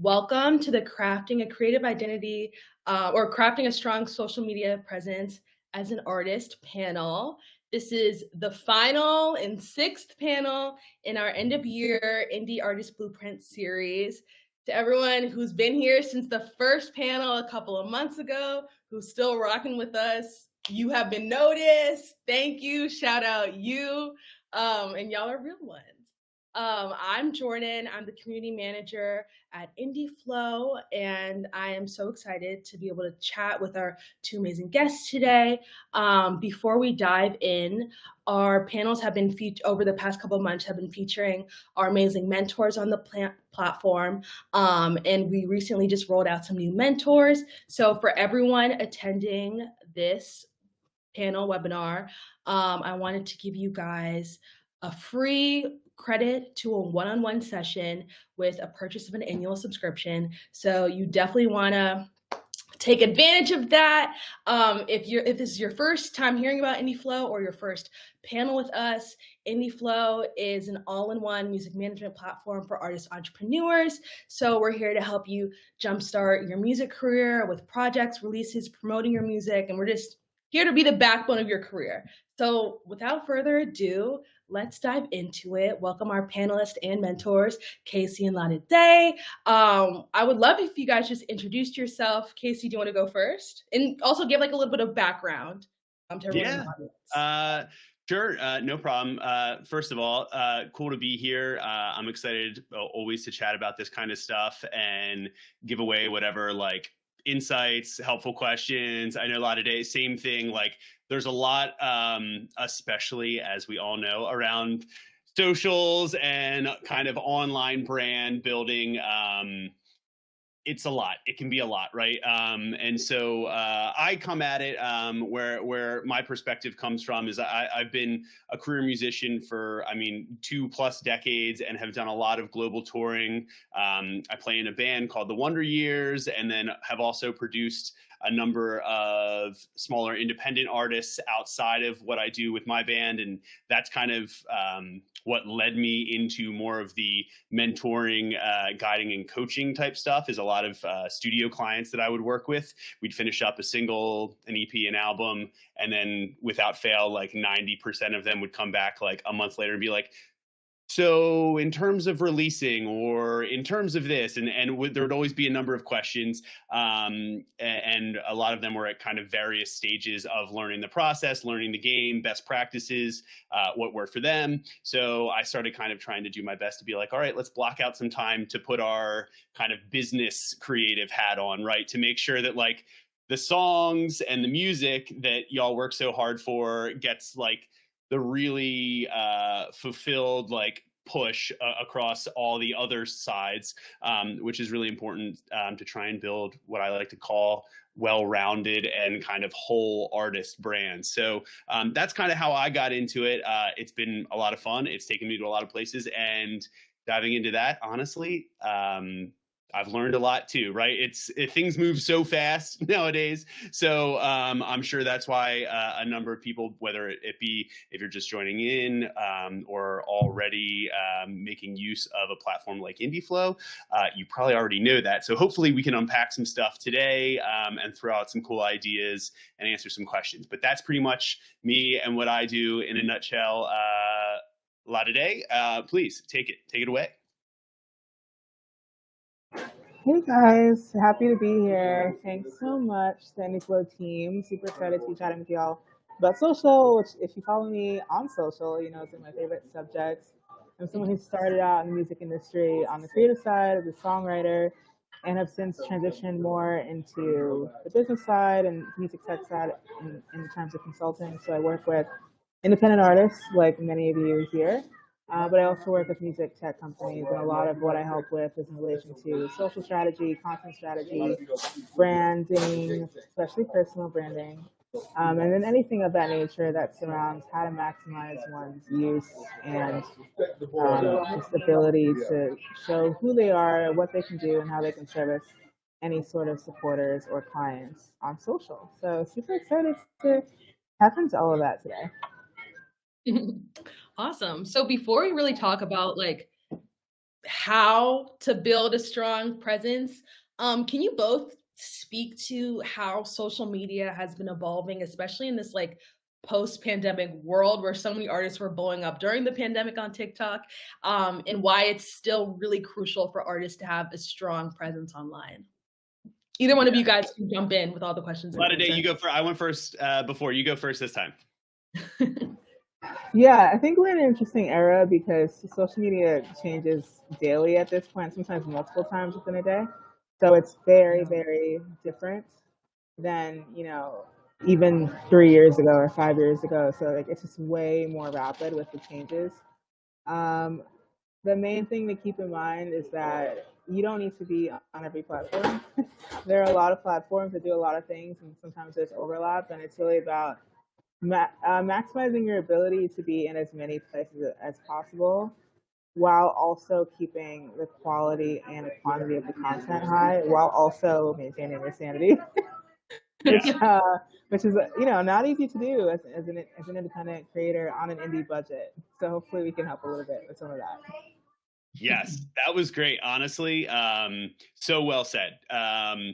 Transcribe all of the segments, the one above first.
Welcome to the Crafting a Creative Identity or Crafting a Strong Social Media Presence as an Artist panel. This is the final and sixth panel in our end of year Indie Artist Blueprint series. To everyone who's been here since the first panel a couple of months ago, who's still rocking with us, you have been noticed. Thank you. Shout out you. And y'all are real ones. I'm Jordan. I'm the community manager at Indie Flow, and I am so excited to be able to chat with our two amazing guests today. Before we dive in, our panels have been over the past couple of months have been featuring our amazing mentors on the platform, and we recently just rolled out some new mentors. So for everyone attending this panel webinar, I wanted to give you guys a free credit to a one-on-one session with a purchase of an annual subscription. So you definitely want to take advantage of that. If this is your first time hearing about Indie Flow or your first panel with us, Indie Flow is an all-in-one music management platform for artist entrepreneurs. So we're here to help you jumpstart your music career with projects, releases, promoting your music, and we're just here to be the backbone of your career. So without further ado, let's dive into it. Welcome our panelists and mentors, Casey and Lana Day. I would love if you guys just introduced yourself. Casey, do you want to go first? And also give like a little bit of background to everyone in the audience. Sure, no problem. First of all, cool to be here. I'm excited always to chat about this kind of stuff and give away whatever like insights, helpful questions. I know a lot of days, same thing. Like there's a lot, especially as we all know, around socials and kind of online brand building. It's a lot. It can be a lot, right? And so I come at it where my perspective comes from is I've been a career musician for, 2+ decades and have done a lot of global touring. I play in a band called the Wonder Years, and then have also produced a number of smaller independent artists outside of what I do with my band. And that's kind of what led me into more of the mentoring, guiding and coaching type stuff is a lot of studio clients that I would work with. We'd finish up a single, an EP, an album, and then without fail, like 90% of them would come back like a month later and be like, so in terms of releasing or in terms of this, and there would always be a number of questions. And a lot of them were at kind of various stages of learning the process, learning the game, best practices, what worked for them. So I started kind of trying to do my best to be like, all right, let's block out some time to put our kind of business creative hat on, right? To make sure that like the songs and the music that y'all work so hard for gets like the really fulfilled like push across all the other sides, which is really important to try and build what I like to call well-rounded and kind of whole artist brands. So that's kind of how I got into it. It's been a lot of fun. It's taken me to a lot of places, and diving into that, honestly, I've learned a lot too, right? Things move so fast nowadays. So I'm sure that's why a number of people, whether it be if you're just joining in or already making use of a platform like Indie Flow, you probably already know that. So hopefully we can unpack some stuff today and throw out some cool ideas and answer some questions. But that's pretty much me and what I do in a nutshell. Lana Day, please take it away. Hey guys, happy to be here. Thanks so much to the Indie Flow team. Super excited to be chatting with y'all about social, which if you follow me on social, you know it's one of my favorite subjects. I'm someone who started out in the music industry on the creative side as a songwriter and have since transitioned more into the business side and music tech side in terms of consulting. So I work with independent artists like many of you here. But I also work with music tech companies, and a lot of what I help with is in relation to social strategy, content strategy, branding, especially personal branding, and then anything of that nature that surrounds how to maximize one's use and just the ability to show who they are, what they can do, and how they can service any sort of supporters or clients on social. So super excited to tap into all of that today. Awesome. So before we really talk about like how to build a strong presence. Can you both speak to how social media has been evolving, especially in this like post-pandemic world where so many artists were blowing up during the pandemic on TikTok, and why it's still really crucial for artists to have a strong presence online? Either one of you guys can jump in with all the questions and Day, you answer. go first. I went first before. You go first this time. Yeah, I think we're in an interesting era because social media changes daily at this point, sometimes multiple times within a day. So it's very, very different than, even 3 years ago or 5 years ago. So like it's just way more rapid with the changes. Um, the main thing to keep in mind is that you don't need to be on every platform. There are a lot of platforms that do a lot of things, and sometimes there's overlap, and it's really about maximizing your ability to be in as many places as possible while also keeping the quality and the quantity of the content high while also maintaining your sanity. which, Yeah. which is not easy to do as an independent creator on an indie budget. So hopefully we can help a little bit with some of that. Yes, that was great. Honestly, so well said. I've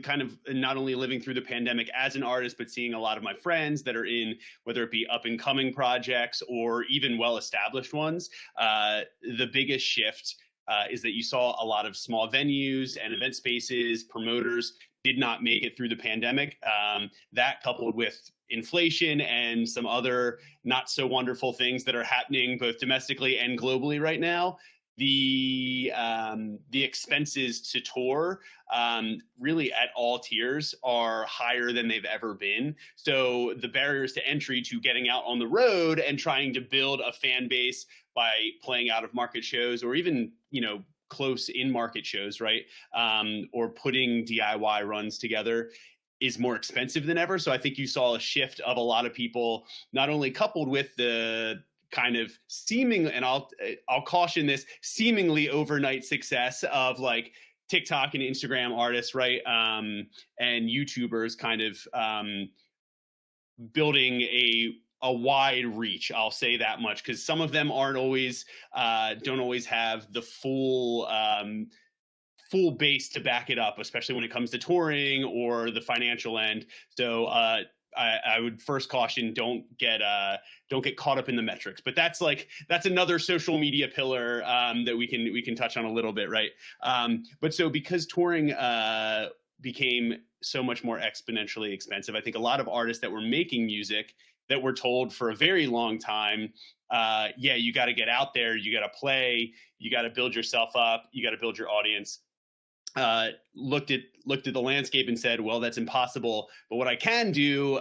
kind of not only living through the pandemic as an artist, but seeing a lot of my friends that are in whether it be up and coming projects or even well established ones. The biggest shift is that you saw a lot of small venues and event spaces, promoters did not make it through the pandemic. That coupled with inflation and some other not so wonderful things that are happening both domestically and globally right now, the expenses to tour really at all tiers are higher than they've ever been. So the barriers to entry to getting out on the road and trying to build a fan base by playing out of market shows or even close in market shows, right? Or putting DIY runs together is more expensive than ever. So I think you saw a shift of a lot of people, not only coupled with the kind of seeming, and I'll caution this, seemingly overnight success of like TikTok and Instagram artists, right? And YouTubers kind of building a wide reach. I'll say that much because some of them aren't always don't always have the full base to back it up, especially when it comes to touring or the financial end. So I would first caution don't get caught up in the metrics. But that's another social media pillar that we can touch on a little bit, right? But so because touring became so much more exponentially expensive, I think a lot of artists that were making music that were told for a very long time, yeah, you got to get out there, you got to play, you got to build yourself up, you got to build your audience. Looked at the landscape and said, well, that's impossible. But what I can do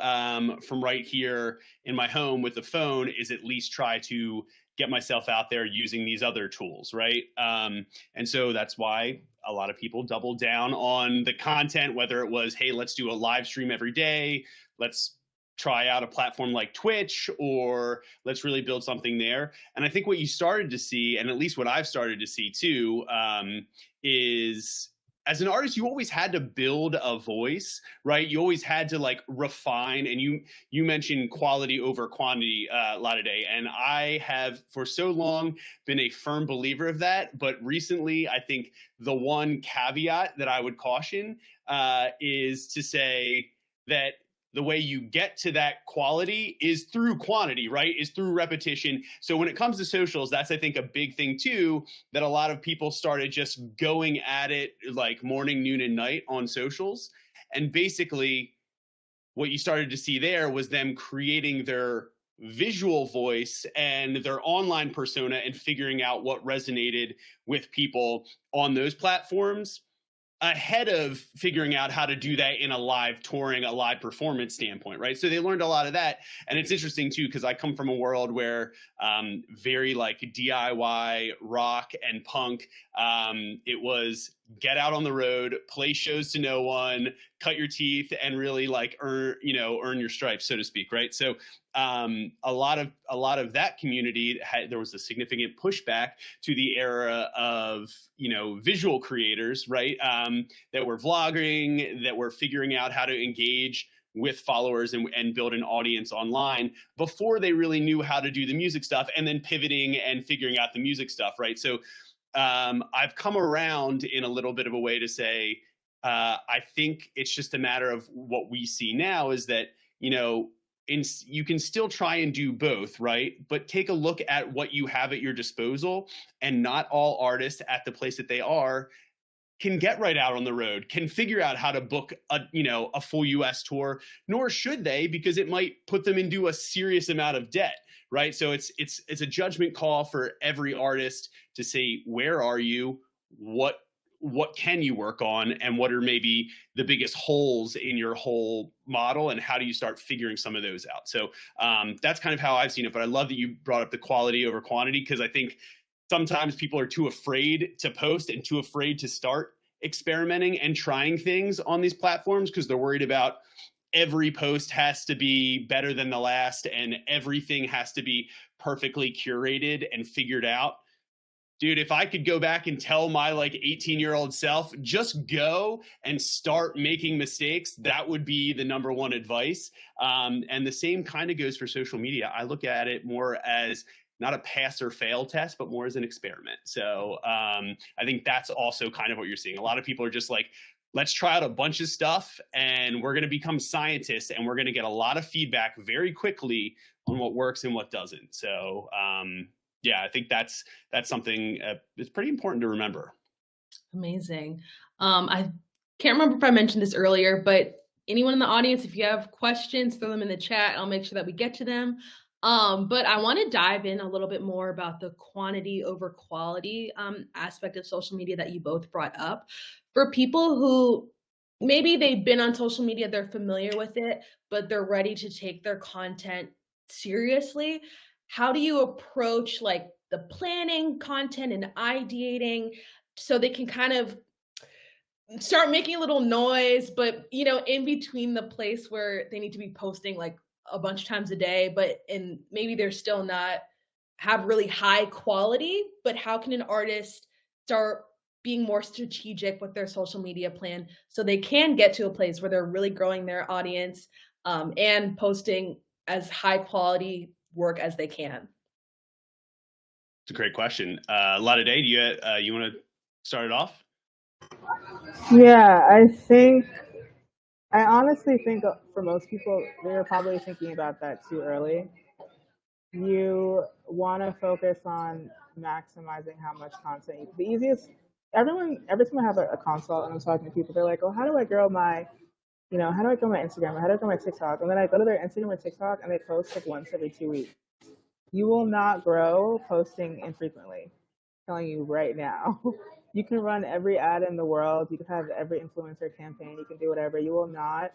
from right here in my home with the phone is at least try to get myself out there using these other tools, right? And so that's why a lot of people doubled down on the content, whether it was, hey, let's do a live stream every day, let's try out a platform like Twitch, or let's really build something there. And I think what you started to see, and at least what I've started to see too, is as an artist, you always had to build a voice, right? You always had to like refine, and you mentioned quality over quantity, Day, and I have for so long been a firm believer of that. But recently, I think the one caveat that I would caution is to say that the way you get to that quality is through quantity, right? Is through repetition. So when it comes to socials, that's, I think, a big thing too, that a lot of people started just going at it like morning, noon, and night on socials. And basically what you started to see there was them creating their visual voice and their online persona and figuring out what resonated with people on those platforms ahead of figuring out how to do that in a live touring, a live performance standpoint, right? So they learned a lot of that. And it's interesting too, because I come from a world where very like DIY rock and punk, it was get out on the road, play shows to no one, cut your teeth, and really like earn your stripes, so to speak, right? So a lot of that community there was a significant pushback to the era of visual creators, right? That were vlogging, that were figuring out how to engage with followers and build an audience online before they really knew how to do the music stuff, and then pivoting and figuring out the music stuff, right? So I've come around in a little bit of a way to say, I think it's just a matter of what we see now is that, you know, you can still try and do both, right? But take a look at what you have at your disposal, and not all artists at the place that they are can get right out on the road, can figure out how to book a full US tour, nor should they, because it might put them into a serious amount of debt, right? So it's a judgment call for every artist to say, where are you? What can you work on, and what are maybe the biggest holes in your whole model, and how do you start figuring some of those out? So that's kind of how I've seen it. But I love that you brought up the quality over quantity, because I think sometimes people are too afraid to post and too afraid to start experimenting and trying things on these platforms, because they're worried about every post has to be better than the last and everything has to be perfectly curated and figured out. Dude, if I could go back and tell my 18-year-old self, just go and start making mistakes, that would be the number one advice. And the same kind of goes for social media. I look at it more as not a pass or fail test, but more as an experiment. So I think that's also kind of what you're seeing. A lot of people are just like, let's try out a bunch of stuff and we're going to become scientists, and we're going to get a lot of feedback very quickly on what works and what doesn't. So yeah, I think that's something that's pretty important to remember. Amazing. I can't remember if I mentioned this earlier, but anyone in the audience, if you have questions, throw them in the chat. I'll make sure that we get to them. But I want to dive in a little bit more about the quantity over quality aspect of social media that you both brought up. For people who maybe they've been on social media, they're familiar with it, but they're ready to take their content seriously, how do you approach the planning, content, and ideating so they can kind of start making a little noise, but in between the place where they need to be posting a bunch of times a day, and maybe they're still not have really high quality, but how can an artist start being more strategic with their social media plan so they can get to a place where they're really growing their audience and posting as high quality work as they can? It's a great question. Lade, do you want to start it off? Yeah, I honestly think for most people, they're probably thinking about that too early. You want to focus on maximizing how much content. The easiest, every time I have a consult and I'm talking to people, they're like, "Oh, how do I grow my Instagram? Or how do I grow my TikTok?" And then I go to their Instagram or TikTok and they post once every 2 weeks. You will not grow posting infrequently. I'm telling you right now. You can run every ad in the world. You can have every influencer campaign. You can do whatever. You will not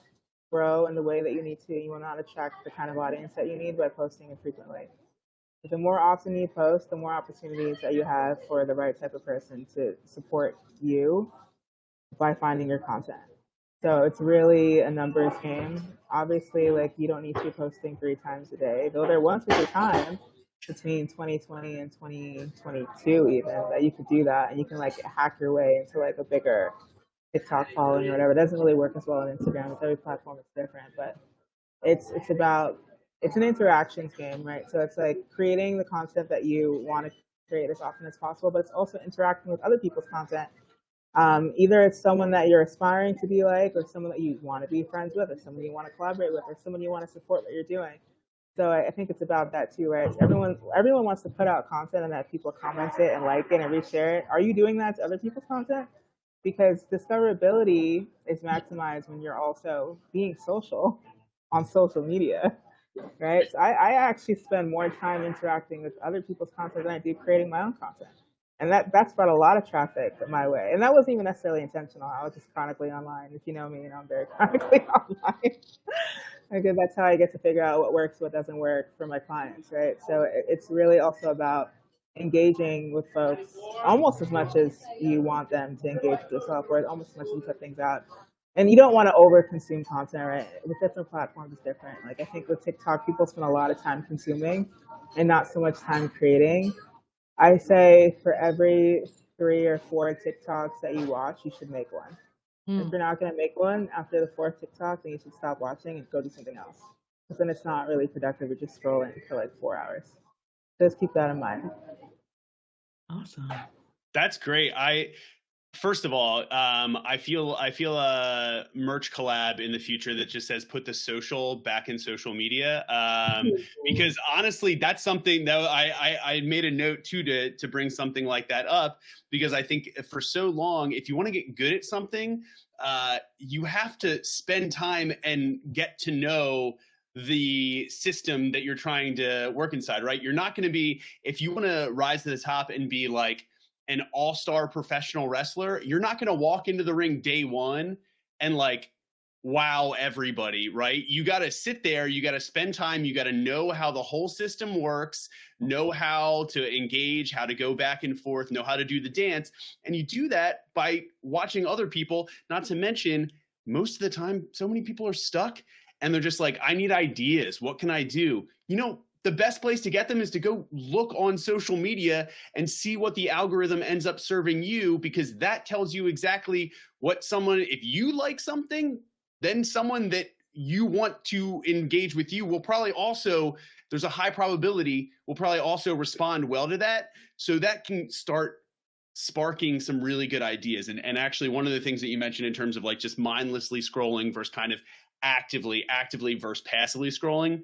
grow in the way that you need to. You will not attract the kind of audience that you need by posting infrequently. The more often you post, the more opportunities that you have for the right type of person to support you by finding your content. So it's really a numbers game. Obviously, you don't need to be posting 3 times a day, though there once was a time between 2020 and 2022 even that you could do that, and you can hack your way into a bigger TikTok following or whatever. It doesn't really work as well on Instagram. With every platform it's different, but it's an interactions game, right? So it's creating the content that you want to create as often as possible, but it's also interacting with other people's content. Either it's someone that you're aspiring to be like, or someone that you want to be friends with, or someone you want to collaborate with, or someone you want to support what you're doing. So I think it's about that too, right? Everyone wants to put out content and that people comment it and like it and reshare it. Are you doing that to other people's content? Because discoverability is maximized when you're also being social on social media, right? So I actually spend more time interacting with other people's content than I do creating my own content. And that's brought a lot of traffic my way. And that wasn't even necessarily intentional. I was just chronically online. If you know me, I'm very chronically online. Because that's how I get to figure out what works, what doesn't work for my clients, right? So it's really also about engaging with folks almost as much as you want them to engage with yourself, or almost as much as you put things out. And you don't want to over consume content, right? With different platforms, it's different. I think with TikTok, people spend a lot of time consuming and not so much time creating. I say for every 3 or 4 TikToks that you watch, you should make one. If you're not going to make one after the fourth TikTok, then you should stop watching and go do something else. Because then it's not really productive. You're just scrolling for like 4 hours. Just keep that in mind. Awesome. That's great. First of all, I feel a merch collab in the future that just says put the social back in social media, because honestly, that's something that I made a note too to bring something like that up, because I think for so long, if you want to get good at something, you have to spend time and get to know the system that you're trying to work inside, right? You're not going to be, if you want to rise to the top and be like an all-star professional wrestler, you're not going to walk into the ring day one and like wow everybody, right? You got to sit there, you got to spend time, you got to know how the whole system works, know how to engage, how to go back and forth, know how to do the dance. And you do that by watching other people, not to mention most of the time, so many people are stuck and they're just like, I need ideas. What can I do? You know, the best place to get them is to go look on social media and see what the algorithm ends up serving you, because that tells you exactly what someone, if you like something, then someone that you want to engage with you will probably also, there's a high probability, will probably also respond well to that. So that can start sparking some really good ideas. And actually one of the things that you mentioned in terms of like just mindlessly scrolling versus kind of actively versus passively scrolling.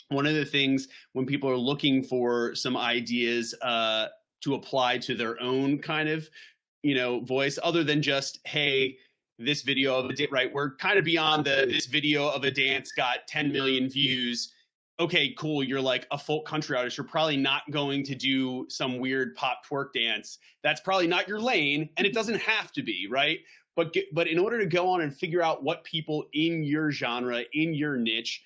One of the things when people are looking for some ideas to apply to their own kind of, you know, voice, other than just, hey, this video of a dance, right? We're kind of beyond this video of a dance got 10 million views. Okay, cool. You're like a folk country artist. You're probably not going to do some weird pop twerk dance. That's probably not your lane, and it doesn't have to be, right? But in order to go on and figure out what people in your genre, in your niche,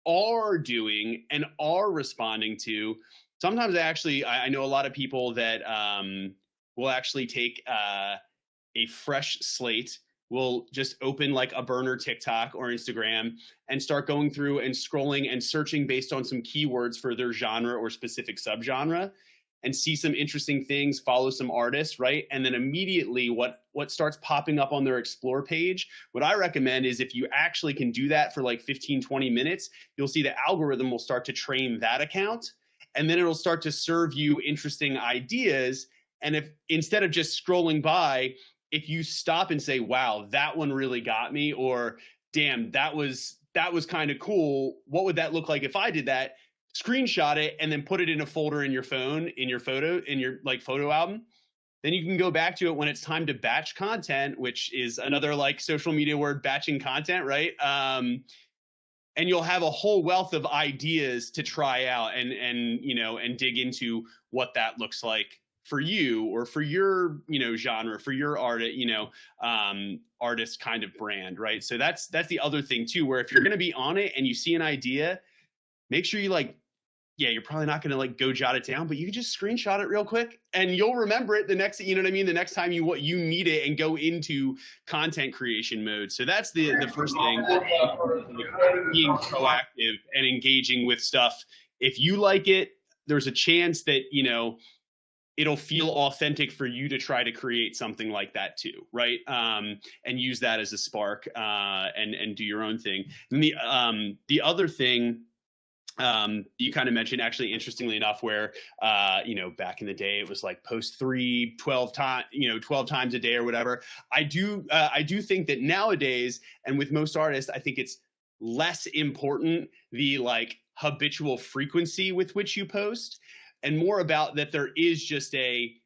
are doing and are responding to, sometimes I know a lot of people that will actually take a fresh slate, will just open like a burner TikTok or Instagram and start going through and scrolling and searching based on some keywords for their genre or specific subgenre, and see some interesting things, follow some artists, right? And then immediately what starts popping up on their explore page, what I recommend is if you actually can do that for like 15, 20 minutes, you'll see the algorithm will start to train that account, and then it'll start to serve you interesting ideas. And if instead of just scrolling by, if you stop and say, wow, that one really got me, or damn, that was kind of cool, what would that look like if I did that? Screenshot it and then put it in a folder in your phone, in your like photo album. Then you can go back to it when it's time to batch content, which is another like social media word, batching content, right? And you'll have a whole wealth of ideas to try out and you know, and dig into what that looks like for you or for your, you know, genre, for your art, you know, artist kind of brand, right? So that's the other thing too, where if you're going to be on it and you see an idea, make sure you like, yeah, you're probably not going to like go jot it down, but you can just screenshot it real quick and you'll remember it the next, you know what I mean? The next time you need it and go into content creation mode. So that's the first thing, being proactive and engaging with stuff. If you like it, there's a chance that, you know, it'll feel authentic for you to try to create something like that too, right? And use that as a spark and do your own thing. And the other thing, you kind of mentioned, actually, interestingly enough, where you know, back in the day it was like post 12 times a day or whatever. I do think that nowadays, and with most artists, I think it's less important the like habitual frequency with which you post, and more about that there is just I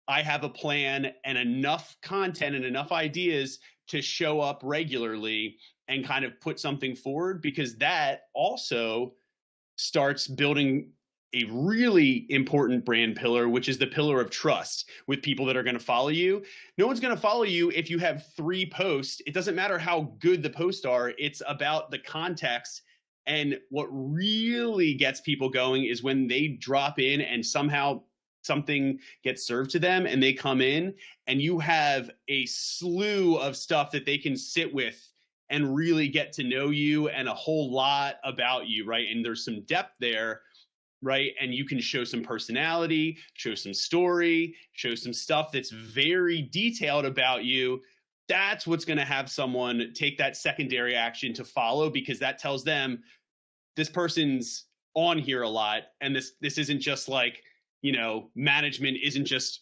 have a plan and enough content and enough ideas to show up regularly and kind of put something forward, because that also starts building a really important brand pillar, which is the pillar of trust with people that are going to follow you. No one's going to follow you if you have 3 posts. It doesn't matter how good the posts are. It's about the context. And what really gets people going is when they drop in and somehow something gets served to them and they come in and you have a slew of stuff that they can sit with and really get to know you and a whole lot about you, right? And there's some depth there, right? And you can show some personality, show some story, show some stuff that's very detailed about you. that's what's going to have someone take that secondary action to follow, because that tells them this person's on here a lot, and this isn't just like, management isn't just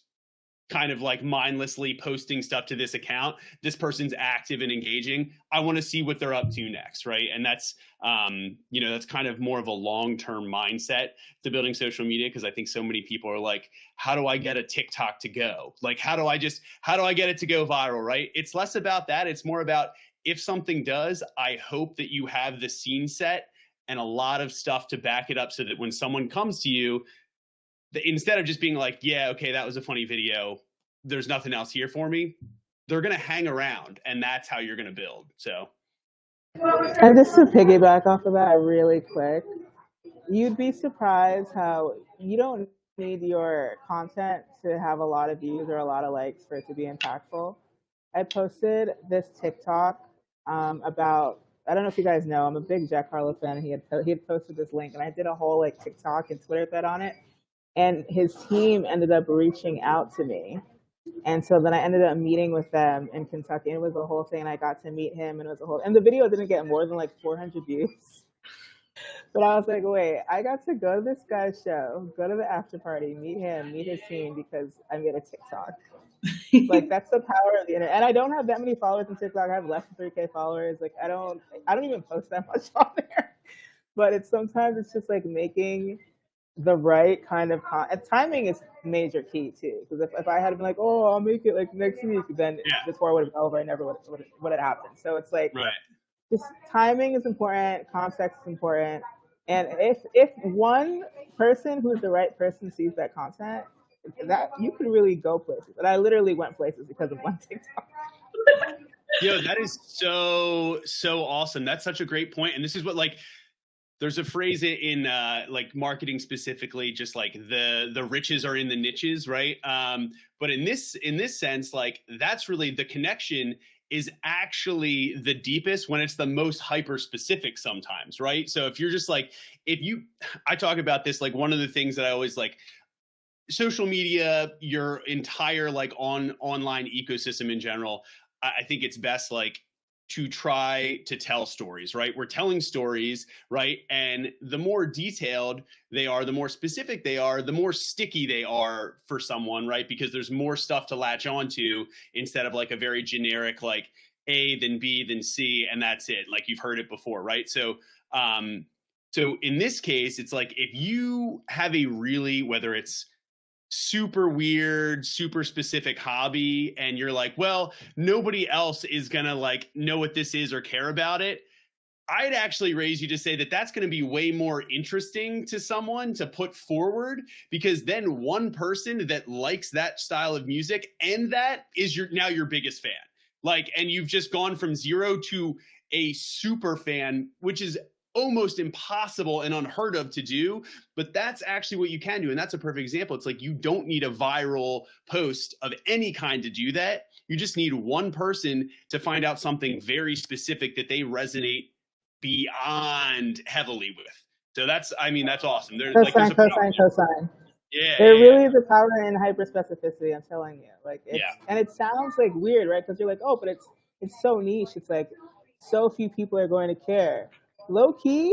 kind of like mindlessly posting stuff to this account. This person's active and engaging. I want to see what they're up to next, right? And that's that's kind of more of a long-term mindset to building social media, because I think so many people are like, how do I get a TikTok to go? Like, how do I get it to go viral, right? It's less about that. It's more about, if something does, I hope that you have the scene set and a lot of stuff to back it up, so that when someone comes to you, instead of just being like, yeah, okay, that was a funny video, there's nothing else here for me, they're going to hang around, and that's how you're going to build. So, And just to piggyback off of that really quick, you'd be surprised how you don't need your content to have a lot of views or a lot of likes for it to be impactful. I posted this TikTok about, I don't know if you guys know, I'm a big Jack Harlow fan, and he had posted this link, and I did a whole like TikTok and Twitter thread on it. And his team ended up reaching out to me. And so then I ended up meeting with them in Kentucky. And it was a whole thing. I got to meet him, and it was a whole, and the video didn't get more than like 400 views. But I was like, wait, I got to go to this guy's show, go to the after party, meet him, meet his team, because I made a TikTok. Like, that's the power of the internet. And I don't have that many followers on TikTok. I have less than 3K followers. Like, I don't even post that much on there. But sometimes it's just like making the right kind of timing is major key too. Because if I had been like, oh, I'll make it like next week, then this war would have been over. I never would have happened. So it's like, right. Just timing is important, context is important, and if one person who's the right person sees that content, that you can really go places. And I literally went places because of one TikTok. Yo, that is so awesome. That's such a great point. And this is what, like, there's a phrase in like marketing specifically, just like the riches are in the niches, right? But in this sense, like, that's really the connection is actually the deepest when it's the most hyper specific sometimes, right? So if you're just like, I talk about this, like, one of the things that I always like, social media, your entire like online ecosystem in general, I think it's best like to try to tell stories, right? We're telling stories, right? And the more detailed they are, the more specific they are, the more sticky they are for someone, right? Because there's more stuff to latch onto instead of like a very generic, like A, then B, then C, and that's it. Like, you've heard it before, right? So in this case, it's like, if you have a really, whether it's super weird, super specific hobby, and you're like, well, nobody else is gonna like know what this is or care about it, I'd actually raise you to say that that's going to be way more interesting to someone to put forward, because then one person that likes that style of music, and that is now your biggest fan. Like, and you've just gone from 0 to a super fan, which is almost impossible and unheard of to do, but that's actually what you can do. And that's a perfect example. It's like, you don't need a viral post of any kind to do that. You just need one person to find out something very specific that they resonate beyond heavily with. So that's awesome. Cosine. Yeah. There really is a power in hyper specificity, I'm telling you. Like, and it sounds like weird, right? Because you're like, oh, but it's so niche. It's like, so few people are going to care. Low key,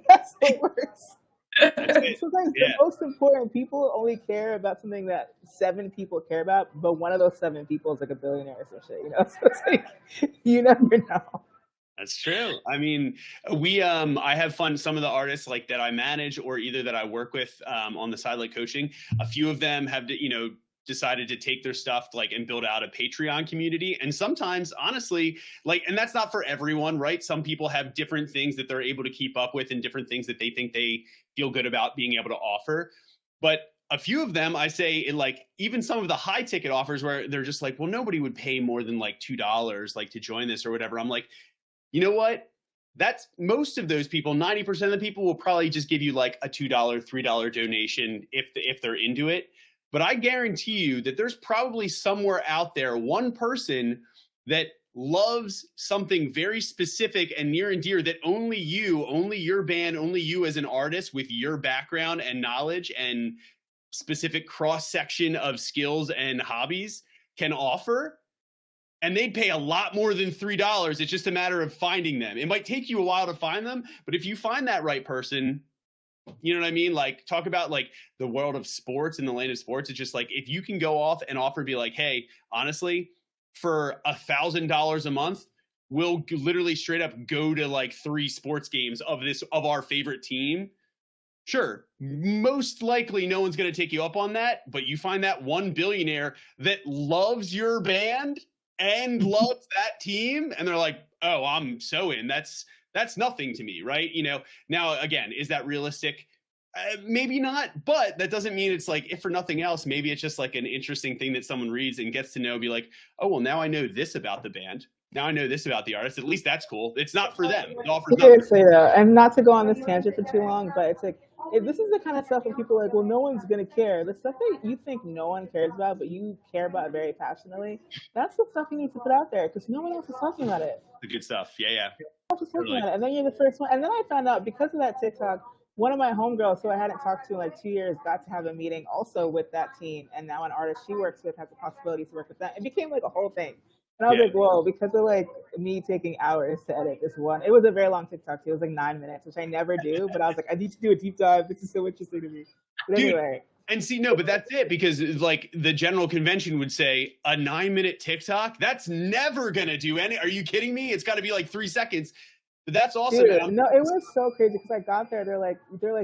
that's what works. Sometimes the most important people only care about something that 7 people care about, but one of those 7 people is like a billionaire or some shit, you know? So it's like, you never know. That's true. I mean, I have fun. Some of the artists like that I manage, or either that I work with on the side, like coaching, a few of them have, decided to take their stuff like and build out a Patreon community. And sometimes, honestly, like, and that's not for everyone, right? Some people have different things that they're able to keep up with and different things that they think they feel good about being able to offer. But a few of them, I say, like, even some of the high ticket offers where they're just like, well, nobody would pay more than like $2 like to join this or whatever. I'm like, you know what? That's most of those people, 90% of the people will probably just give you like a $2, $3 donation if they're into it. But I guarantee you that there's probably somewhere out there one person that loves something very specific and near and dear that only you, only your band, only you as an artist with your background and knowledge and specific cross section of skills and hobbies can offer. and they'd pay a lot more than $3. It's just a matter of finding them. It might take you a while to find them, but if you find that right person, you know what I mean? Like, talk about like the world of sports and the lane of sports. It's just like, if you can go off and offer, be like, hey, honestly, for $1,000 a month, we'll literally straight up go to like 3 sports games of our favorite team. Sure, most likely no one's going to take you up on that, but you find that one billionaire that loves your band and loves that team, and they're like, oh, I'm so in. That's nothing to me, right? You know, now again, is that realistic? Maybe not, but that doesn't mean it's like, if for nothing else, maybe it's just like an interesting thing that someone reads and gets to know, be like, oh, well, now I know this about the band. Now I know this about the artist. At least that's cool. It's not for them. It offers nothing. Seriously though, and not to go on this tangent for too long, but it's like, this is the kind of stuff that people are like, well, no one's gonna care. The stuff that you think no one cares about, but you care about very passionately, that's the stuff you need to put out there, because no one else is talking about it. The good stuff. Yeah. Totally. And then you're the first one. And then I found out, because of that TikTok, one of my homegirls who I hadn't talked to in like 2 years got to have a meeting also with that team, and now an artist she works with has the possibility to work with them. It became like a whole thing. And I was like, whoa, because of like me taking hours to edit this one. It was a very long TikTok too. It was like 9 minutes, which I never do, but I was like, I need to do a deep dive. This is so interesting to me. But anyway. And see, no, but that's it, because like the general convention would say a 9-minute TikTok, that's never going to do any. Are you kidding me? It's got to be like 3 seconds. But that's also no, it was so crazy, because I got there. They're like,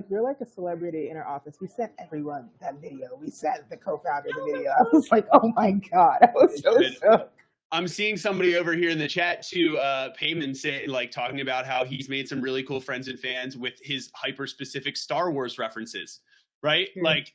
you're like a celebrity in our office. We sent everyone that video. We sent the co-founder the video. I was like, oh my God. I was so shocked. I'm seeing somebody over here in the chat too, Payman, say, like, talking about how he's made some really cool friends and fans with his hyper specific Star Wars references, right? Yeah. Like,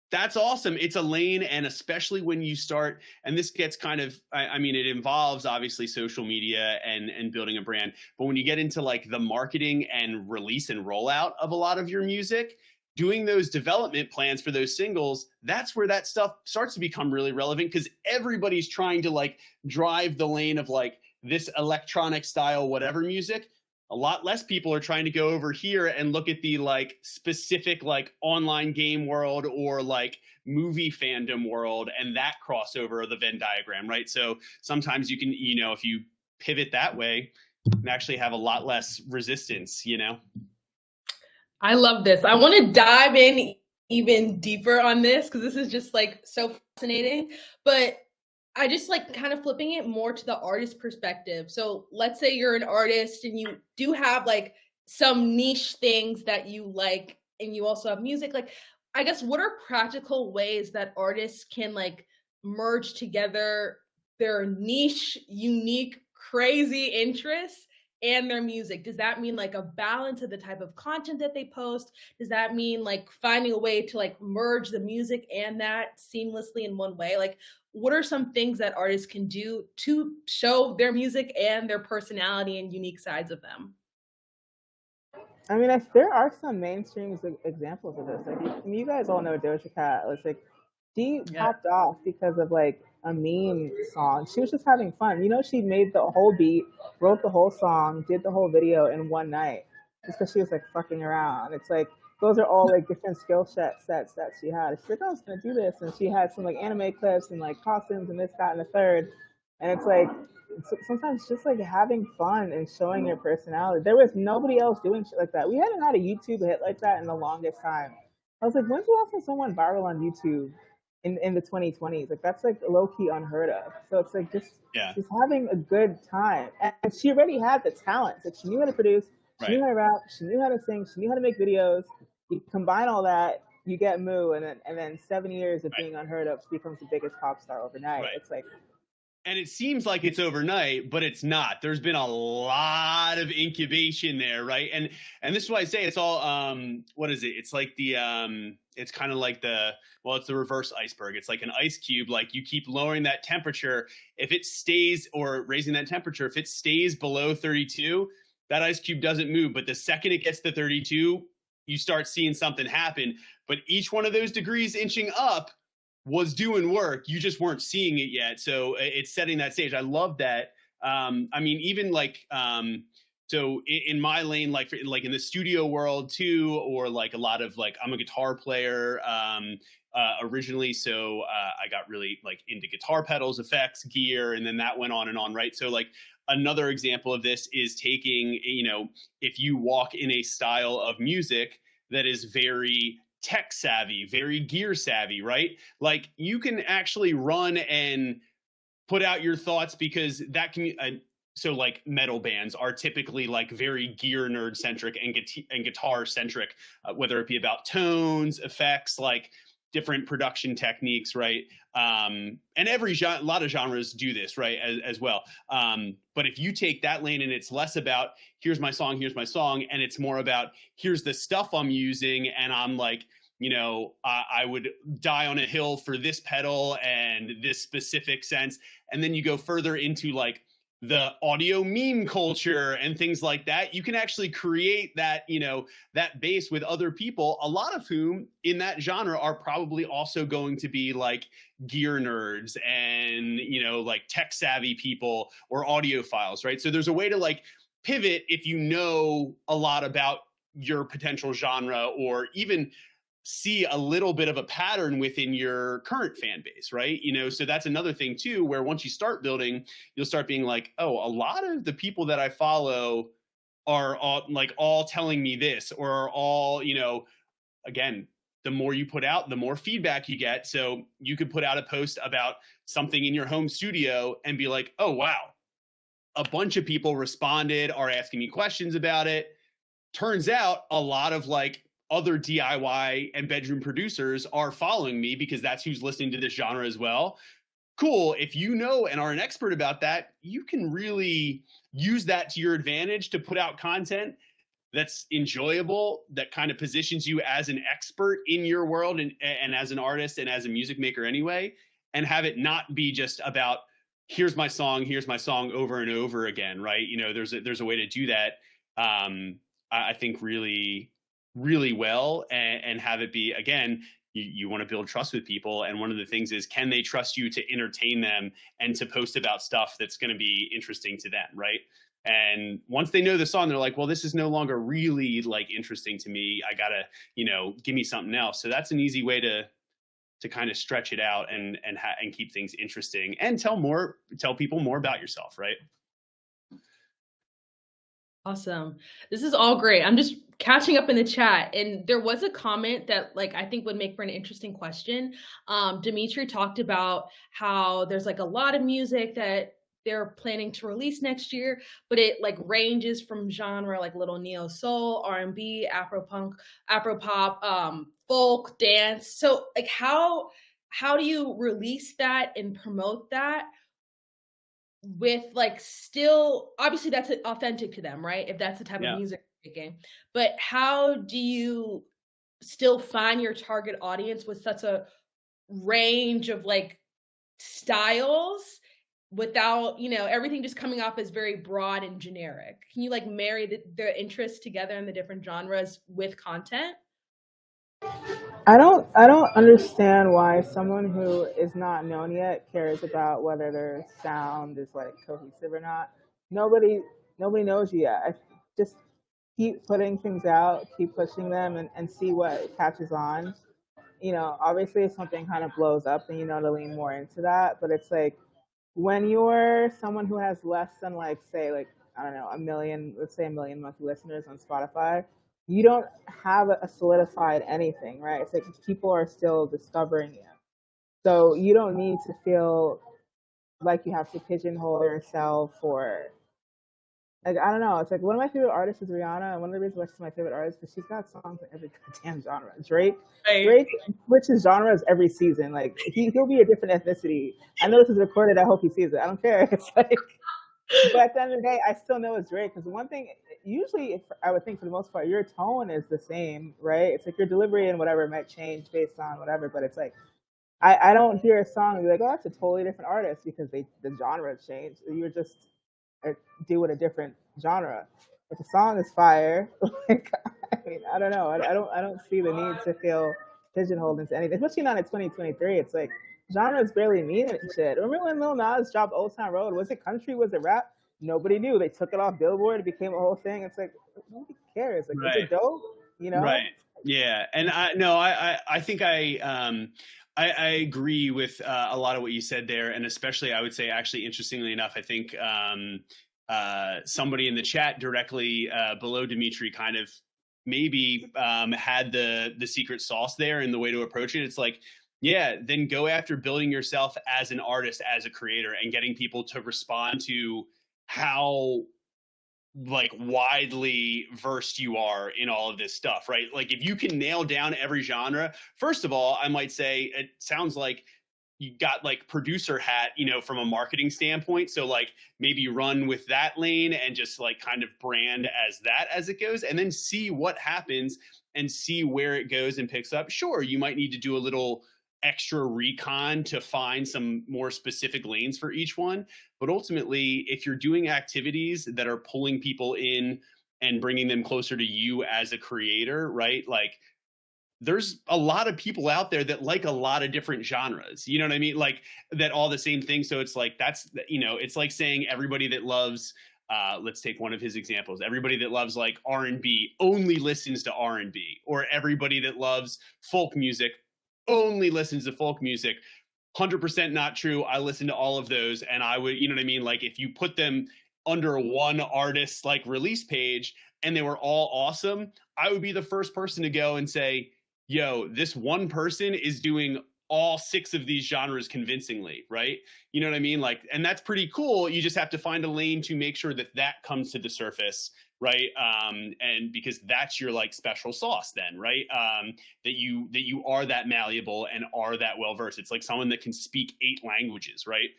that's awesome. It's a lane, and especially when you start, and this gets kind of, I mean, it involves obviously social media and building a brand, but when you get into like the marketing and release and rollout of a lot of your music, doing those development plans for those singles, that's where that stuff starts to become really relevant, because everybody's trying to like drive the lane of like this electronic style, whatever music. A lot less people are trying to go over here and look at the like specific like online game world or like movie fandom world and that crossover of the Venn diagram, right? So sometimes you can, you know, if you pivot that way, you can actually have a lot less resistance, you know? I love this. I want to dive in even deeper on this, because this is just like so fascinating. But I just like kind of flipping it more to the artist perspective. So let's say you're an artist and you do have like some niche things that you like, and you also have music. Like, I guess, what are practical ways that artists can like merge together their niche, unique, crazy interests and their music? Does that mean like a balance of the type of content that they post? Does that mean like finding a way to like merge the music and that seamlessly in one way? Like, what are some things that artists can do to show their music and their personality and unique sides of them? I mean, there are some mainstream examples of this. Like, you guys all know Doja Cat. It's like, she popped off because of like a meme song. She was just having fun. You know, she made the whole beat, wrote the whole song, did the whole video in one night, just because she was like fucking around. It's like, those are all like different skill sets that she had. She's like, oh, I was gonna do this, and she had some like anime clips and like costumes and this, that, and the third. And it's like, sometimes just like having fun and showing your personality. There was nobody else doing shit like that. We hadn't had a YouTube hit like that in the longest time. I was like, when's the last time someone viral on YouTube in the 2020s? Like, that's like low key unheard of. So it's like just having a good time. And she already had the talents. Like, she knew how to produce, she knew how to rap, she knew how to sing, she knew how to make videos. You combine all that, you get Moo, and then 7 years of being unheard of, she becomes the biggest pop star overnight. It's like, and it seems like it's overnight, but it's not. There's been a lot of incubation there, right? And this is why I say it's all what is it? It's like the it's kind of like it's the reverse iceberg. It's like an ice cube. Like, you keep lowering that temperature. If it stays, or raising that temperature, if it stays below 32, that ice cube doesn't move. But the second it gets to 32, you start seeing something happen. But each one of those degrees inching up was doing work. You just weren't seeing it yet. So it's setting that stage. I love that. I mean, even like So in my lane, like like in the studio world too, or like a lot of like, I'm a guitar player originally, so I got really like into guitar pedals, effects, gear, and then that went on, right? So like another example of this is taking, you know, if you walk in a style of music that is very tech savvy, very gear savvy, right? Like you can actually run and put out your thoughts, because that can so like metal bands are typically like very gear nerd centric and guitar centric, whether it be about tones, effects, like different production techniques, right? And every a lot of genres do this, right, as well. But if you take that lane and it's less about here's my song, and it's more about here's the stuff I'm using, and I'm like, you know, I would die on a hill for this pedal and this specific sense. And then you go further into like the audio meme culture and things like that. You can actually create that, you know, that base with other people, a lot of whom in that genre are probably also going to be like gear nerds and, you know, like tech savvy people or audiophiles, right? So there's a way to like pivot if you know a lot about your potential genre, or even see a little bit of a pattern within your current fan base, right? You know, so that's another thing too, where once you start building, you'll start being like, oh, a lot of the people that I follow are all telling me this, or are all, you know, again, the more you put out, the more feedback you get. So you could put out a post about something in your home studio and be like, oh, wow, a bunch of people responded, are asking me questions about it. Turns out a lot of like other DIY and bedroom producers are following me because that's who's listening to this genre as well. Cool. If you know and are an expert about that, you can really use that to your advantage to put out content that's enjoyable, that kind of positions you as an expert in your world, and as an artist and as a music maker anyway, and have it not be just about here's my song over and over again, right? You know, there's a way to do that. I think really well, and have it be, again, you want to build trust with people. And one of the things is, can they trust you to entertain them and to post about stuff that's going to be interesting to them, right? And once they know the song, they're like, well, this is no longer really like interesting to me. I gotta, you know, give me something else. So that's an easy way to kind of stretch it out and keep things interesting, and tell people more about yourself, right? Awesome. This is all great. I'm just catching up in the chat, and there was a comment that like I think would make for an interesting question. Dimitri talked about how there's like a lot of music that they're planning to release next year, but it like ranges from genre like little neo soul, R&B, Afro punk, Afro pop, folk, dance. So like how do you release that and promote that with like still, obviously that's authentic to them, right? If that's the type Yeah. of music they're making. But how do you still find your target audience with such a range of like styles without, you know, everything just coming off as very broad and generic? Can you like marry the interests together in the different genres with content? I don't understand why someone who is not known yet cares about whether their sound is like cohesive or not. Nobody knows you yet. I just keep putting things out, keep pushing them, and see what catches on. You know, obviously if something kind of blows up, then you know to lean more into that. But it's like when you're someone who has less than like, say, like, I don't know, let's say a million monthly listeners on Spotify, you don't have a solidified anything, right? It's like people are still discovering you. So you don't need to feel like you have to pigeonhole yourself, or like, I don't know. It's like one of my favorite artists is Rihanna, and one of the reasons why she's my favorite artist is because she's got songs in every goddamn genre. Drake switches genres every season. Like he'll be a different ethnicity. I know this is recorded. I hope he sees it. I don't care. It's like, but at the end of the day, I still know it's Drake, because one thing, usually, I would think for the most part, your tone is the same, right? It's like your delivery and whatever might change based on whatever, but it's like, I don't hear a song and be like, oh, that's a totally different artist because the genre changed. You're just doing a different genre. If the song is fire, like, I mean, I don't know. I don't see the need to feel pigeonholed into anything, especially not in 2023. It's like, genres barely mean shit. Remember when Lil Nas dropped Old Town Road? Was it country? Was it rap? nobody knew. They took it off Billboard. It became a whole thing. It's like, nobody cares. Like, is Right. it dope? You know? Right. Yeah. And I think I agree with a lot of what you said there. And especially, I would say, actually, interestingly enough, I think somebody in the chat directly below Dimitri kind of maybe had the secret sauce there and the way to approach it. It's like, yeah, then go after building yourself as an artist, as a creator, and getting people to respond to how like widely versed you are in all of this stuff, right? Like if you can nail down every genre, first of all, I might say it sounds like you got like producer hat, you know, from a marketing standpoint. So like maybe run with that lane and just like kind of brand as that as it goes, and then see what happens and see where it goes and picks up. Sure, you might need to do a little extra recon to find some more specific lanes for each one. But ultimately, if you're doing activities that are pulling people in and bringing them closer to you as a creator, right? Like there's a lot of people out there that like a lot of different genres, you know what I mean? Like that all the same thing. So it's like, that's, you know, it's like saying everybody that loves, let's take one of his examples. Everybody that loves like R&B only listens to R&B, or everybody that loves folk music only listens to folk music. 100% not true. I listen to all of those, and I would, you know what I mean? Like if you put them under one artist's like release page and they were all awesome, I would be the first person to go and say, yo, this one person is doing all 6 of these genres convincingly, right? You know what I mean? Like, and that's pretty cool. You just have to find a lane to make sure that that comes to the surface, right? And because that's your like special sauce then, right? That you are that malleable and are that well-versed. It's like someone that can speak 8 languages, right?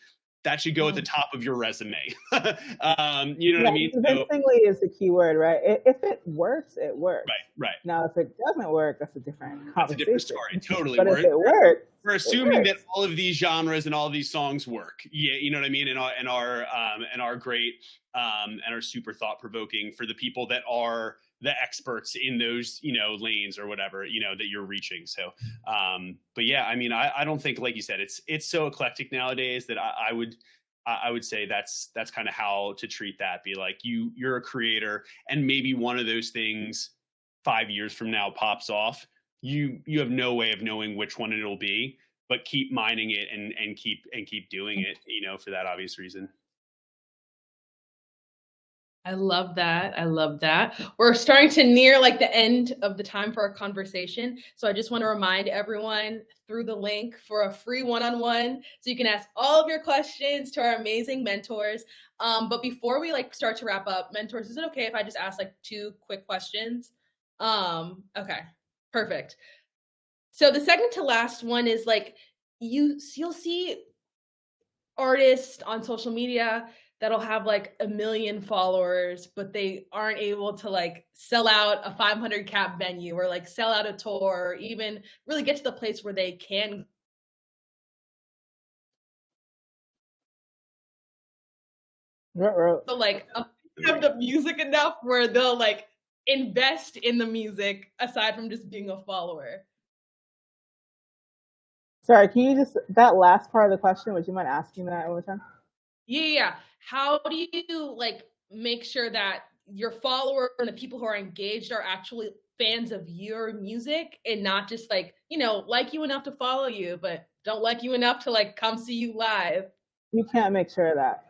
That should go at the top of your resume. You know what I mean? Convincingly is the key word, right? If it works, it works. Right. Now, if it doesn't work, that's a different conversation. That's a different story, totally. But if it works, we're assuming that all of these genres and all of these songs work. Yeah, you know what I mean? And are great and are super thought provoking for the people that are the experts in those, you know, lanes or whatever, you know, that you're reaching. So, but yeah, I mean, I don't think, like you said, it's so eclectic nowadays that I would say that's kind of how to treat that. Be like, you're a creator, and maybe one of those things 5 years from now pops off. You have no way of knowing which one it'll be, but keep mining it and keep doing it, you know, for that obvious reason. I love that. I love that. We're starting to near like the end of the time for our conversation. So I just want to remind everyone through the link for a free one-on-one, so you can ask all of your questions to our amazing mentors. But before we like start to wrap up, mentors, is it okay if I just ask like 2 quick questions? Okay, perfect. So the second to last one is like, you'll see artists on social media that'll have like 1 million followers, but they aren't able to like sell out a 500 cap venue or like sell out a tour, or even really get to the place where they can. So like have the music enough where they'll like invest in the music aside from just being a follower. Sorry, can you just, that last part of the question, would you mind asking that one more time? Yeah. How do you like make sure that your followers and the people who are engaged are actually fans of your music and not just like, you know, like you enough to follow you, but don't like you enough to like come see you live? You can't make sure of that.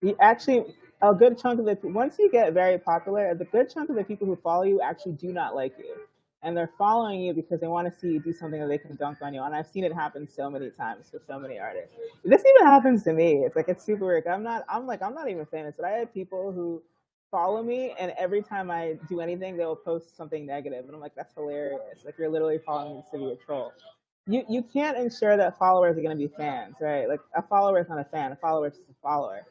You actually, a good chunk of once you get very popular, the good chunk of the people who follow you actually do not like you. And they're following you because they want to see you do something that they can dunk on you. And I've seen it happen so many times for so many artists. This even happens to me. It's like, it's super weird. I'm not even famous, but I have people who follow me, and every time I do anything, they'll post something negative. And I'm like, that's hilarious. Like, you're literally following me to be a troll. You can't ensure that followers are going to be fans, right? Like, a follower is not a fan. A follower is just a follower.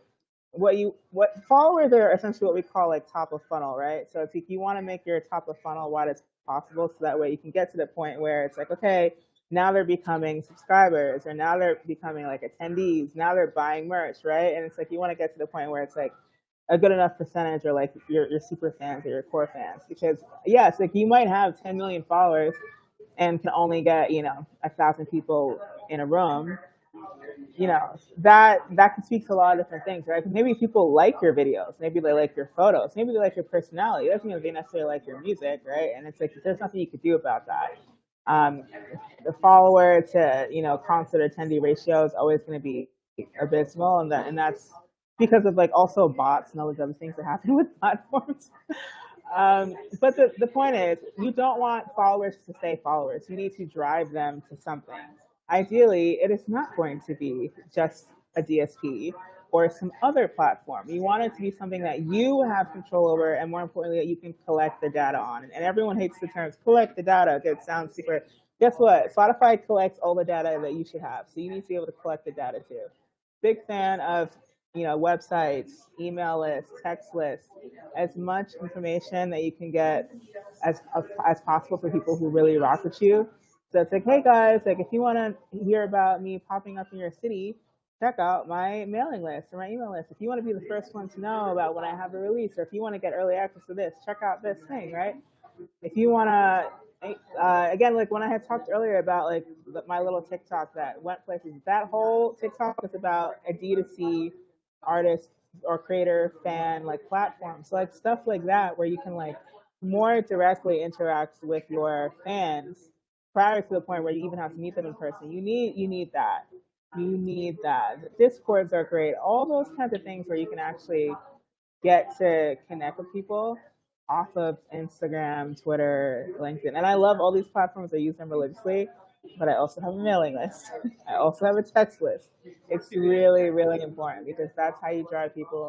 What followers are essentially what we call like top of funnel, right? So it's like you want to make your top of funnel wide as possible, so that way you can get to the point where it's like, okay, now they're becoming subscribers, or now they're becoming like attendees, now they're buying merch, right? And it's like you want to get to the point where it's like a good enough percentage, or like your super fans or your core fans. Because yes, like you might have 10 million followers and can only get, you know, 1,000 people in a room, you know, that can speak to a lot of different things, right? Maybe people like your videos, maybe they like your photos, maybe they like your personality. It doesn't mean they necessarily like your music, right? And it's like there's nothing you could do about that. The follower to, you know, concert attendee ratio is always going to be abysmal, and that's because of like also bots and all those other things that happen with platforms. But the point is, you don't want followers to stay followers. You need to drive them to something. Ideally, it is not going to be just a DSP or some other platform. You want it to be something that you have control over, and more importantly, that you can collect the data on. And everyone hates the terms collect the data. It sounds super. Guess what? Spotify collects all the data that you should have. So you need to be able to collect the data too. Big fan of, you know, websites, email lists, text lists, as much information that you can get as possible for people who really rock with you. So it's like, hey guys, like if you want to hear about me popping up in your city, check out my mailing list or my email list. If you want to be the first one to know about when I have a release, or if you want to get early access to this, check out this thing, right? If you want to, again, like when I had talked earlier about like my little TikTok that went places, that whole TikTok is about a D2C artist or creator fan like platforms, so like stuff like that where you can like more directly interact with your fans prior to the point where you even have to meet them in person. You need that. Discords are great. All those kinds of things where you can actually get to connect with people off of Instagram, Twitter, LinkedIn. And I love all these platforms. I use them religiously, but I also have a mailing list. I also have a text list. It's really, really important because that's how you drive people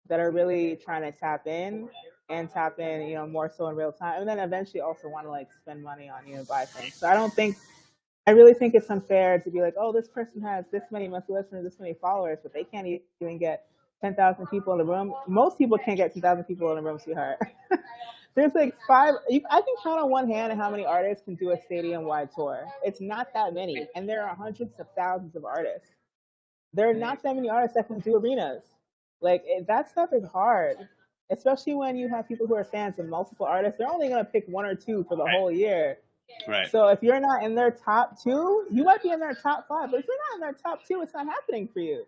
that are really trying to tap in, you know, more so in real time. And then eventually also want to like spend money on you and buy things. So I really think it's unfair to be like, oh, this person has this many monthly listeners, this many followers, but they can't even get 10,000 people in the room. Most people can't get 10,000 people in the room, sweetheart. There's like I can count on one hand how many artists can do a stadium-wide tour. It's not that many, and there are hundreds of thousands of artists. There are not that many artists that can do arenas. Like that stuff is hard, especially when you have people who are fans of multiple artists. They're only gonna pick one or two for the whole year. Right. So if you're not in their top two, you might be in their top five, but if you're not in their top two, it's not happening for you.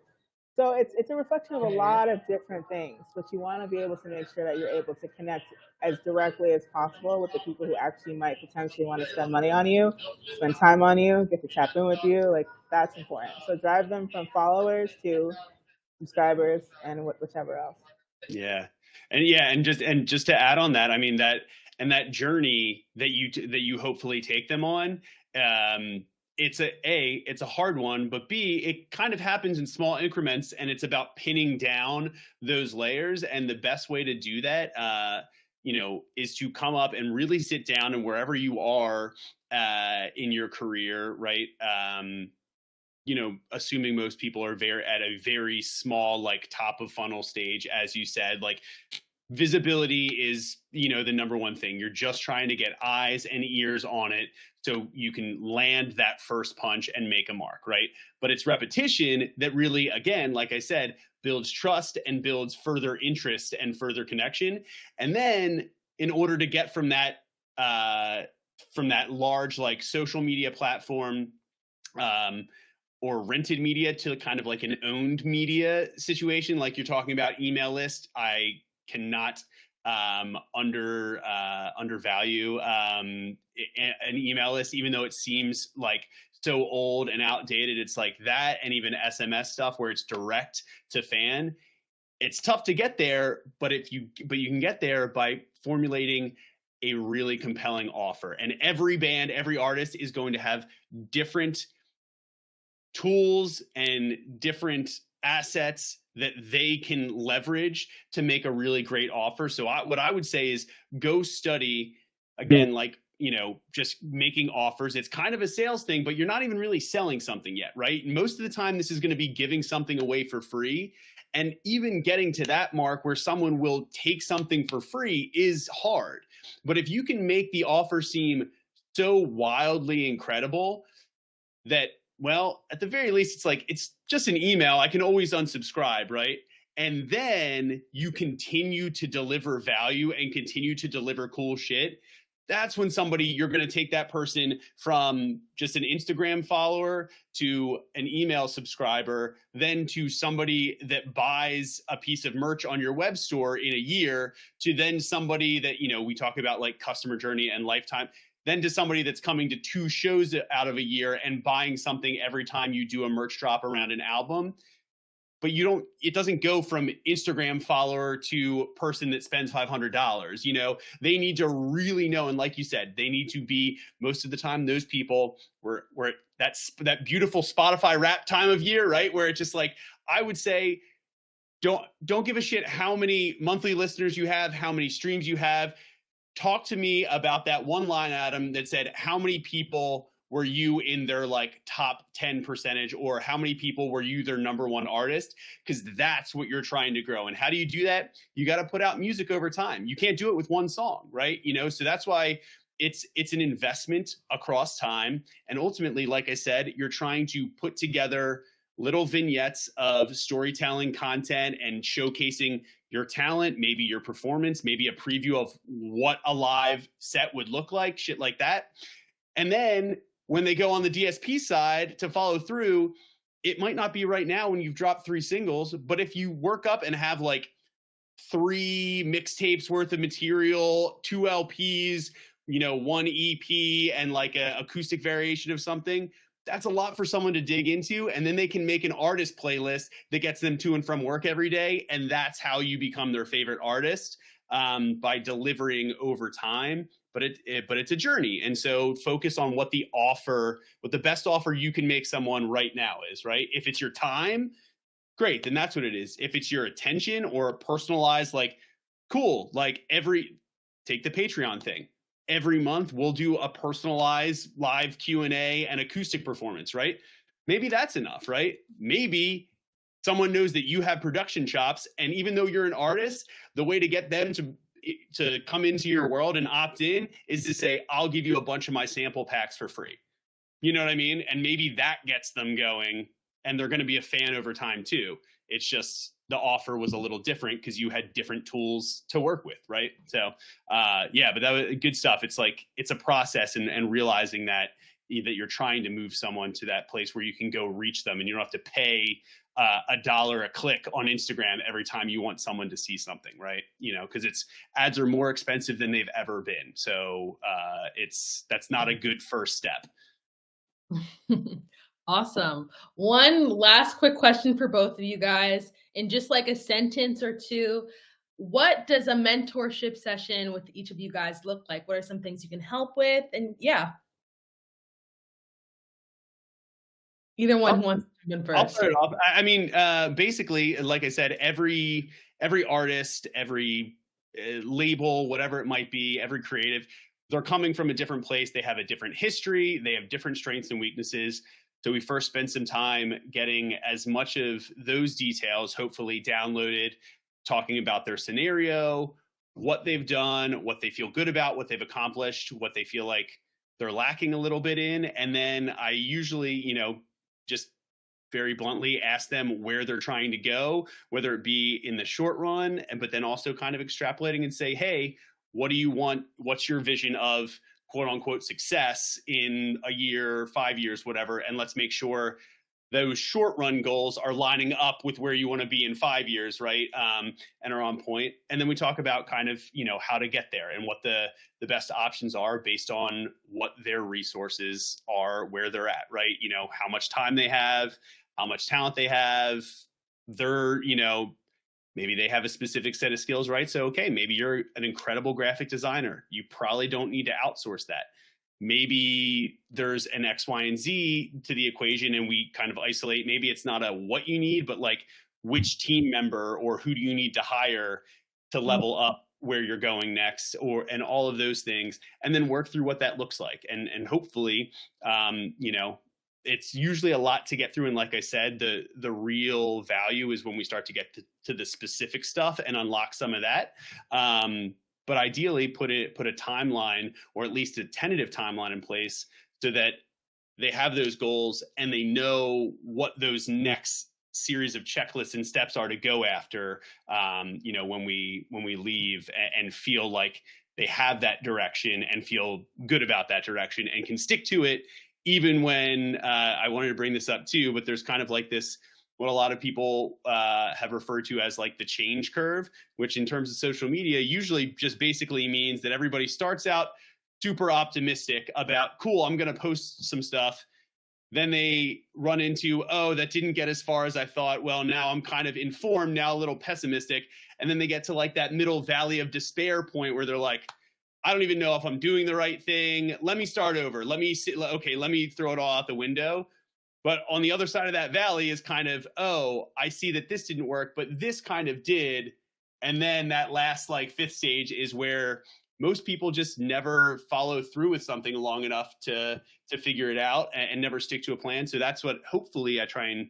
So it's a reflection of a lot of different things, but you want to be able to make sure that you're able to connect as directly as possible with the people who actually might potentially want to spend money on you, spend time on you, get to tap in with you. Like that's important. So drive them from followers to subscribers and whichever else. Yeah. And just to add on that, I mean that journey that you hopefully take them on, it's a hard one, but B, it kind of happens in small increments, and it's about pinning down those layers. And the best way to do that, you know, is to come up and really sit down, and wherever you are in your career, right? You know, assuming most people are at a very small, like top of funnel stage, as you said, like visibility is, you know, the number one thing. You're just trying to get eyes and ears on it so you can land that first punch and make a mark, right? But it's repetition that really, again, like I said, builds trust and builds further interest and further connection. And then in order to get from that large like social media platform or rented media to kind of like an owned media situation, like you're talking about email list, I cannot undervalue an email list, even though it seems like so old and outdated. It's like that, and even SMS stuff where it's direct to fan. It's tough to get there, but you can get there by formulating a really compelling offer. And every band, every artist is going to have different tools and different assets that they can leverage to make a really great offer. So what I would say is go study, again, like, you know, just making offers. It's kind of a sales thing, but you're not even really selling something yet, right? Most of the time, this is going to be giving something away for free. And even getting to that mark where someone will take something for free is hard. But if you can make the offer seem so wildly incredible that, well, at the very least, it's like, it's just an email. I can always unsubscribe, right? And then you continue to deliver value and continue to deliver cool shit. that's when you're going to take that person from just an Instagram follower to an email subscriber, then to somebody that buys a piece of merch on your web store in a year, to then somebody that, we talk about like customer journey and lifetime, then to somebody that's coming to 2 shows out of a year and buying something every time you do a merch drop around an album. But it doesn't go from Instagram follower to person that spends $500. They need to really know. And like you said, they need to be, most of the time, those people were that beautiful Spotify rap time of year, right? Where it's just like, I would say, don't give a shit how many monthly listeners you have, how many streams you have. Talk to me about that one line item that said, how many people were you in their like top 10%, or how many people were you their number 1 artist? Because that's what you're trying to grow. And how do you do that? You got to put out music over time. You can't do it with one song, right? So that's why it's an investment across time. And ultimately, like I said, you're trying to put together little vignettes of storytelling content and showcasing your talent, maybe your performance, maybe a preview of what a live set would look like, shit like that. And then when they go on the DSP side to follow through, it might not be right now when you've dropped 3 singles, but if you work up and have like 3 mixtapes worth of material, 2 LPs, 1 EP, and like an acoustic variation of something, that's a lot for someone to dig into. And then they can make an artist playlist that gets them to and from work every day. And that's how you become their favorite artist, by delivering over time. But it's a journey. And so focus on what the best offer you can make someone right now is, right? If it's your time, great, then that's what it is. If it's your attention or a personalized, like, cool, like take the Patreon thing. Every month we'll do a personalized live Q&A and acoustic performance, right? Maybe that's enough, right? Maybe someone knows that you have production chops, and even though you're an artist, the way to get them to come into your world and opt in is to say, I'll give you a bunch of my sample packs for free. You know what I mean? And maybe that gets them going, and they're going to be a fan over time too. It's just the offer was a little different because you had different tools to work with, right? So but that was good stuff. It's like, it's a process, and realizing that you're trying to move someone to that place where you can go reach them, and you don't have to pay $1 a click on Instagram every time you want someone to see something, right? Because ads are more expensive than they've ever been. So that's not a good first step. Awesome. One last quick question for both of you guys, in just like a sentence or two. What does a mentorship session with each of you guys look like? What are some things you can help with? And either one who wants to begin first. I'll start it off. I mean, basically, like I said, every artist, every label, whatever it might be, every creative, they're coming from a different place. They have a different history. They have different strengths and weaknesses. So we first spend some time getting as much of those details, hopefully downloaded, talking about their scenario, what they've done, what they feel good about, what they've accomplished, what they feel like they're lacking a little bit in. And then I usually, just very bluntly ask them where they're trying to go, whether it be in the short run, but then also kind of extrapolating and say, hey, what do you want? What's your vision of quote unquote success in a year, 5 years, whatever? And let's make sure those short run goals are lining up with where you want to be in 5 years, right? And are on point. And then we talk about kind of, how to get there and what the best options are based on what their resources are, where they're at, right? How much time they have, how much talent they have, maybe they have a specific set of skills, right? So, okay, maybe you're an incredible graphic designer. You probably don't need to outsource that. Maybe there's an X, Y, and Z to the equation, and we kind of isolate. Maybe it's not a what you need, but like which team member or who do you need to hire to level up where you're going next, and all of those things, and then work through what that looks like. And hopefully, it's usually a lot to get through. And like I said, the real value is when we start to get to the specific stuff and unlock some of that. But ideally put a timeline, or at least a tentative timeline in place, so that they have those goals and they know what those next series of checklists and steps are to go after, when we leave, and feel like they have that direction and feel good about that direction and can stick to it, even when I wanted to bring this up too, but there's kind of like this, what a lot of people have referred to as like the change curve, which in terms of social media usually just basically means that everybody starts out super optimistic about, cool, I'm going to post some stuff. Then they run into, oh, that didn't get as far as I thought. Well, now I'm kind of informed, now a little pessimistic. And then they get to like that middle valley of despair point where they're like, I don't even know if I'm doing the right thing. Let me start over. Let me see. Okay, let me throw it all out the window. But on the other side of that valley is kind of, oh, I see that this didn't work, but this kind of did. And then that last like fifth stage is where most people just never follow through with something long enough to figure it out and never stick to a plan. So that's what hopefully I try and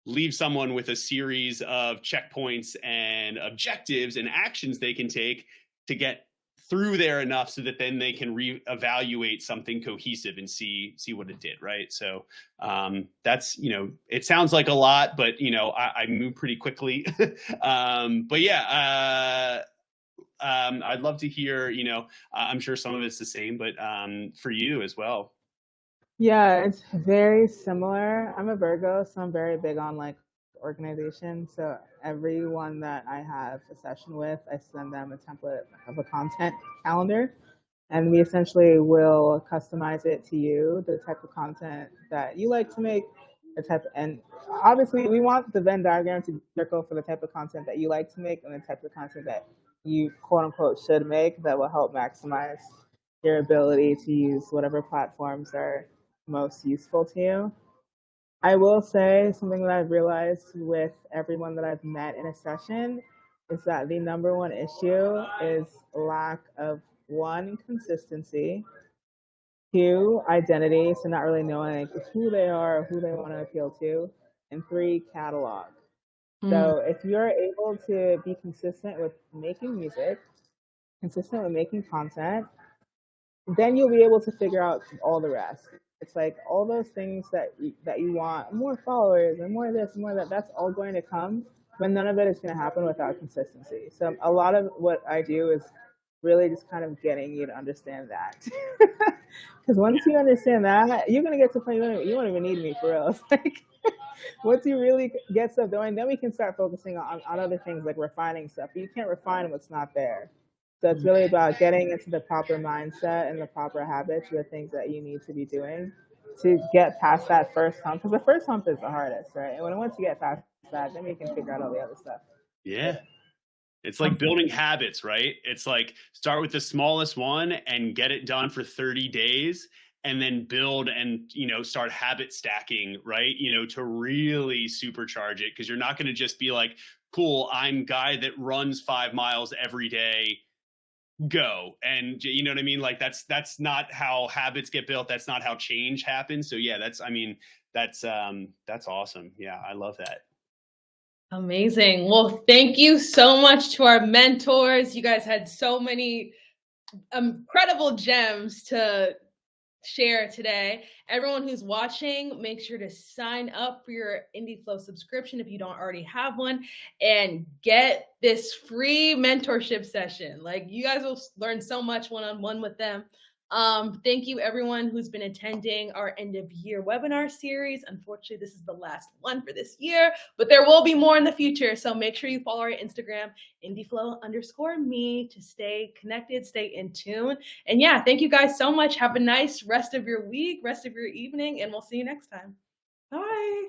leave someone with a series of checkpoints and objectives and actions they can take to get through there enough so that then they can reevaluate something cohesive and see what it did, right? So that's, it sounds like a lot, but I move pretty quickly. But yeah, I'd love to hear, I'm sure some of it's the same, but for you as well. Yeah, it's very similar. I'm a Virgo, so I'm very big on like organization. So everyone that I have a session with, I send them a template of a content calendar, and we essentially will customize it to you, the type of content that you like to make, and obviously we want the Venn diagram to circle for the type of content that you like to make and the type of content that you quote unquote should make that will help maximize your ability to use whatever platforms are most useful to you. I will say something that I've realized with everyone that I've met in a session is that the number one issue is lack of, one, consistency, two, identity, so not really knowing who they are or who they want to appeal to, and three, catalog. So if you're able to be consistent with making music, consistent with making content, then you'll be able to figure out all the rest. It's like all those things that you want, more followers and more of this, more of that, that's all going to come, but none of it is going to happen without consistency. So a lot of what I do is really just kind of getting you to understand that. Because once you understand that, you're going to get to the point you won't even need me for real. It's like, once you really get stuff going, then we can start focusing on other things like refining stuff. But you can't refine what's not there. So it's really about getting into the proper mindset and the proper habits, the things that you need to be doing to get past that first hump. Because the first hump is the hardest, right? And once you get past that, then we can figure out all the other stuff. Yeah. It's like building habits, right? It's like start with the smallest one and get it done for 30 days and then build and, start habit stacking, right? To really supercharge it. Because you're not going to just be like, cool, I'm guy that runs 5 miles every day. Go. And you know what I mean? Like that's not how habits get built. That's not how change happens. So yeah, that's awesome. Yeah, I love that. Amazing. Well, thank you so much to our mentors. You guys had so many incredible gems to share today. Everyone who's watching, make sure to sign up for your IndieFlow subscription if you don't already have one, and get this free mentorship session. Like, you guys will learn so much one-on-one with them. Thank you everyone who's been attending our end of year webinar series. Unfortunately, this is the last one for this year, but there will be more in the future. So make sure you follow our Instagram, IndieFlow_me, to stay connected, stay in tune. And yeah, thank you guys so much. Have a nice rest of your week, rest of your evening, and we'll see you next time. Bye.